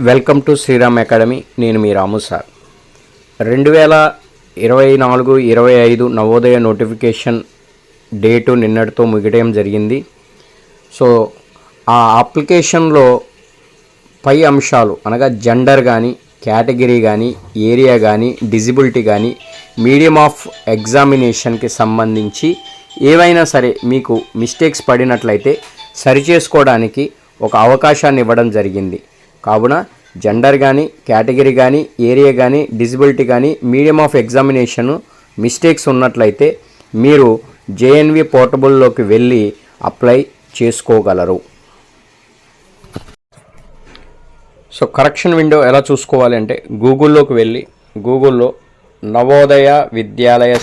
Welcome to Sriram academy. నేను మీ Ramu sir. 2024-25 Navodaya notification date నిన్నటితో ముగియడం జరిగింది. సో ఆ అప్లికేషన్లో పై అంశాలు అనగా జెండర్ కానీ, కేటగిరీ కానీ, ఏరియా కానీ, డిజిబిలిటీ కానీ, మీడియం ఆఫ్ ఎగ్జామినేషన్కి సంబంధించి ఏవైనా సరే మీకు మిస్టేక్స్ పడినట్లయితే సరిచేసుకోవడానికి ఒక అవకాశాన్ని ఇవ్వడం జరిగింది. కావున జెండర్ కానీ, కేటగిరీ కానీ, ఏరియా కానీ, డిజిబిలిటీ కానీ, మీడియం ఆఫ్ ఎగ్జామినేషన్ మిస్టేక్స్ ఉన్నట్లయితే మీరు జేఎన్వి పోర్టబుల్లోకి వెళ్ళి అప్లై చేసుకోగలరు. సో కరెక్షన్ విండో ఎలా చూసుకోవాలి అంటే గూగుల్లోకి వెళ్ళి గూగుల్లో నవోదయ విద్యాలయ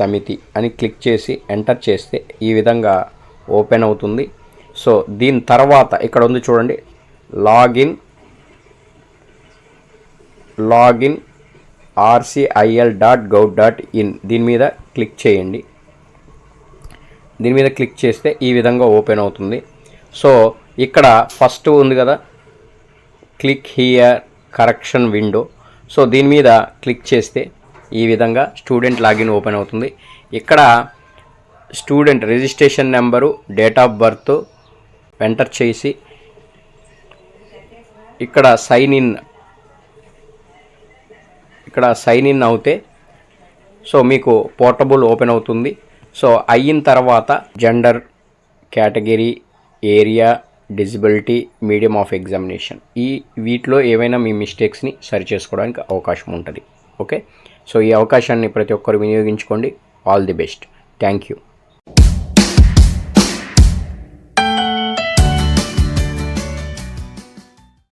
సమితి అని క్లిక్ చేసి ఎంటర్ చేస్తే ఈ విధంగా ఓపెన్ అవుతుంది. సో దీని తర్వాత ఇక్కడ ఉంది చూడండి, లాగిన్ rcil.gov.in దీని మీద క్లిక్ చేయండి. దీని మీద క్లిక్ చేస్తే ఈ విధంగా ఓపెన్ అవుతుంది. సో ఇక్కడ ఫస్ట్ ఉంది కదా, click here correction window. So దీని మీద క్లిక్ చేస్తే ఈ విధంగా స్టూడెంట్ లాగిన్ ఓపెన్ అవుతుంది. ఇక్కడ student registration number, date of birth enter చేసి ఇక్కడ సైన్ ఇన్ అవుతే సో మీకు పోర్టబుల్ ఓపెన్ అవుతుంది. సో అయిన తర్వాత gender, category, area, డిజిబిలిటీ, medium of examination వీటిలో ఏవైనా మీ మిస్టేక్స్ని సరి చేసుకోవడానికి అవకాశం ఉంటుంది. ఓకే, సో ఈ అవకాశాన్ని ప్రతి ఒక్కరు వినియోగించుకోండి. All the best. Thank you.